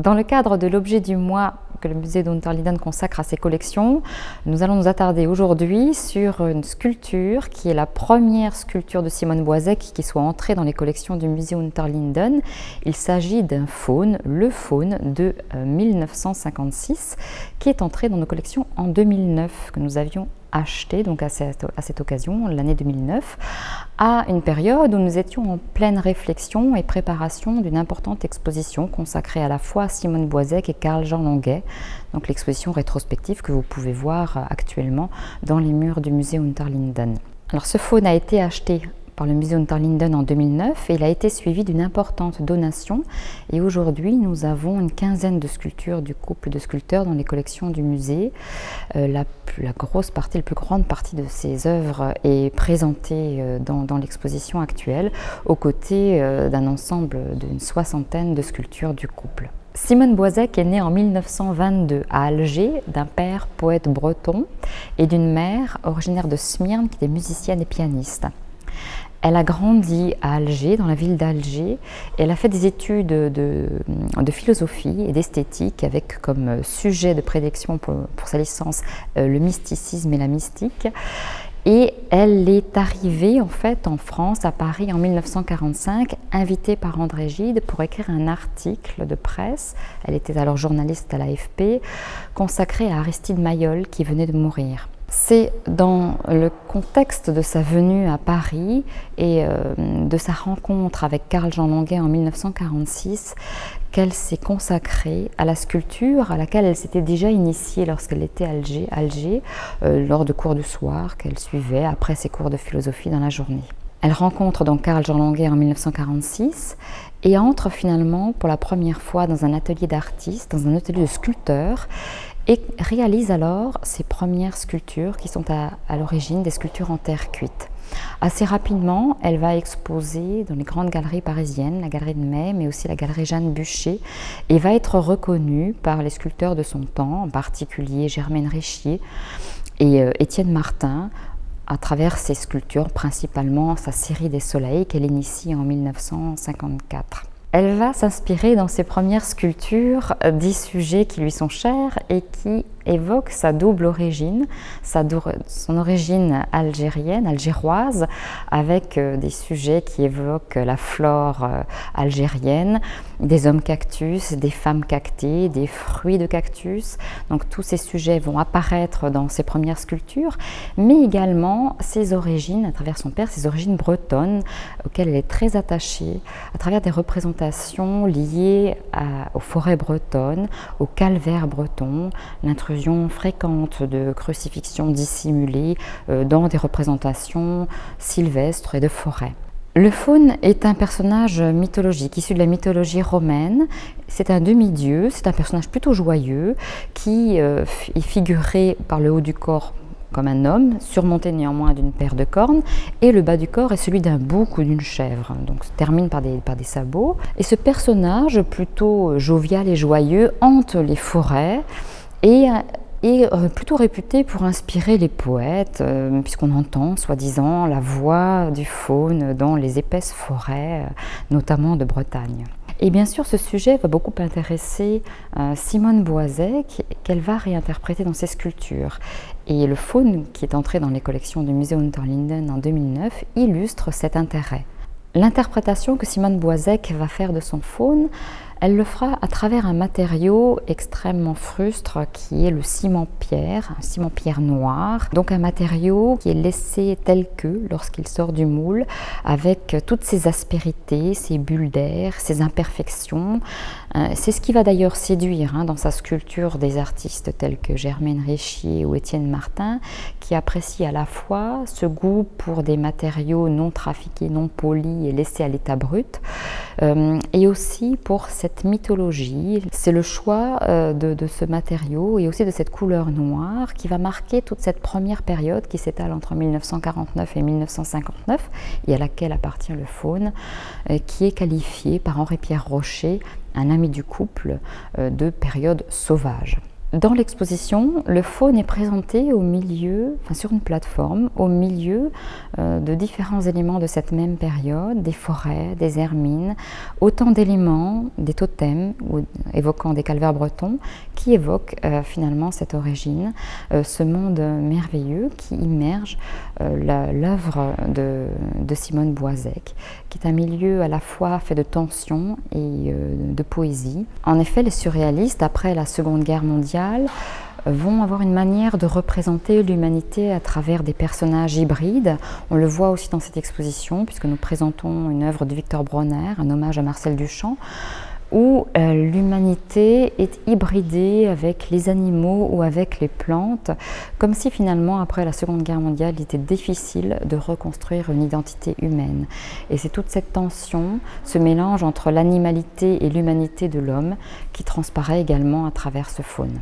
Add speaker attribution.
Speaker 1: Dans le cadre de l'objet du mois que le musée d'Unterlinden consacre à ses collections, nous allons nous attarder aujourd'hui sur une sculpture qui est la première sculpture de Simone Boisec qui soit entrée dans les collections du musée Unterlinden. Il s'agit d'un faune, le faune de 1956, qui est entré dans nos collections en 2009, que nous avions acheté donc à cette occasion, l'année 2009, à une période où nous étions en pleine réflexion et préparation d'une importante exposition consacrée à la fois à Simone Boisec et Carl-Jean Longuet, donc l'exposition rétrospective que vous pouvez voir actuellement dans les murs du musée Unterlinden. Alors ce faune a été acheté par le musée Unterlinden en 2009 et il a été suivi d'une importante donation, et aujourd'hui nous avons une quinzaine de sculptures du couple de sculpteurs dans les collections du musée. La plus grande partie de ces œuvres est présentée dans l'exposition actuelle, aux côtés d'un ensemble d'une soixantaine de sculptures du couple. Simone Boisec est née en 1922 à Alger d'un père poète breton et d'une mère originaire de Smyrne qui était musicienne et pianiste. Elle a grandi à Alger, dans la ville d'Alger, et elle a fait des études de philosophie et d'esthétique avec comme sujet de prédilection pour sa licence le mysticisme et la mystique. Et elle est arrivée en fait en France, à Paris en 1945, invitée par André Gide pour écrire un article de presse. Elle était alors journaliste à l'AFP, consacré à Aristide Maillol qui venait de mourir. C'est dans le contexte de sa venue à Paris et de sa rencontre avec Carl-Jean Longuet en 1946 qu'elle s'est consacrée à la sculpture à laquelle elle s'était déjà initiée lorsqu'elle était à Alger lors de cours du soir qu'elle suivait après ses cours de philosophie dans la journée. Elle rencontre donc Carl-Jean Longuet en 1946 et entre finalement pour la première fois dans un atelier d'artiste, dans un atelier de sculpteur, et réalise alors ses premières sculptures qui sont à l'origine des sculptures en terre cuite. Assez rapidement, elle va exposer dans les grandes galeries parisiennes, la galerie de Mai, mais aussi la galerie Jeanne Bucher, et va être reconnue par les sculpteurs de son temps, en particulier Germaine Richier et Étienne Martin, à travers ses sculptures, principalement sa série des soleils qu'elle initie en 1954. Elle va s'inspirer dans ses premières sculptures des sujets qui lui sont chers et qui évoquent sa double origine, son origine algérienne, algéroise, avec des sujets qui évoquent la flore algérienne, des hommes cactus, des femmes cactées, des fruits de cactus. Donc tous ces sujets vont apparaître dans ses premières sculptures, mais également ses origines, à travers son père, ses origines bretonnes, auxquelles elle est très attachée, à travers des représentations liées aux forêts bretonnes, au calvaire breton, l'intrusion fréquente de crucifixions dissimulées dans des représentations sylvestres et de forêt. Le faune est un personnage mythologique, issu de la mythologie romaine. C'est un demi-dieu, c'est un personnage plutôt joyeux qui est figuré par le haut du corps comme un homme, surmonté néanmoins d'une paire de cornes, et le bas du corps est celui d'un bouc ou d'une chèvre, donc se termine par des sabots. Et ce personnage plutôt jovial et joyeux hante les forêts et est plutôt réputé pour inspirer les poètes, puisqu'on entend, soi-disant, la voix du faune dans les épaisses forêts, notamment de Bretagne. Et bien sûr, ce sujet va beaucoup intéresser Simone Boisec, qu'elle va réinterpréter dans ses sculptures. Et le faune, qui est entré dans les collections du musée Unterlinden en 2009, illustre cet intérêt. L'interprétation que Simone Boisec va faire de son faune, elle le fera à travers un matériau extrêmement frustre qui est le ciment-pierre, un ciment-pierre noir. Donc un matériau qui est laissé tel que lorsqu'il sort du moule, avec toutes ses aspérités, ses bulles d'air, ses imperfections. C'est ce qui va d'ailleurs séduire dans sa sculpture des artistes tels que Germaine Richier ou Étienne Martin, qui apprécient à la fois ce goût pour des matériaux non trafiqués, non polis et laissés à l'état brut, et aussi pour cette mythologie. C'est le choix de ce matériau et aussi de cette couleur noire qui va marquer toute cette première période qui s'étale entre 1949 et 1959 et à laquelle appartient le faune, qui est qualifiée par Henri-Pierre Rocher, un ami du couple, de période sauvage. Dans l'exposition, le faune est présenté au milieu, sur une plateforme, au milieu de différents éléments de cette même période, des forêts, des hermines, autant d'éléments, des totems évoquant des calvaires bretons, qui évoquent finalement cette origine, ce monde merveilleux qui immerge l'œuvre de Simone Boisec, qui est un milieu à la fois fait de tension et de poésie. En effet, les surréalistes, après la Seconde Guerre mondiale, vont avoir une manière de représenter l'humanité à travers des personnages hybrides. On le voit aussi dans cette exposition, puisque nous présentons une œuvre de Victor Bronner, un hommage à Marcel Duchamp, où l'humanité est hybridée avec les animaux ou avec les plantes, comme si finalement, après la Seconde Guerre mondiale, il était difficile de reconstruire une identité humaine. Et c'est toute cette tension, ce mélange entre l'animalité et l'humanité de l'homme qui transparaît également à travers ce faune.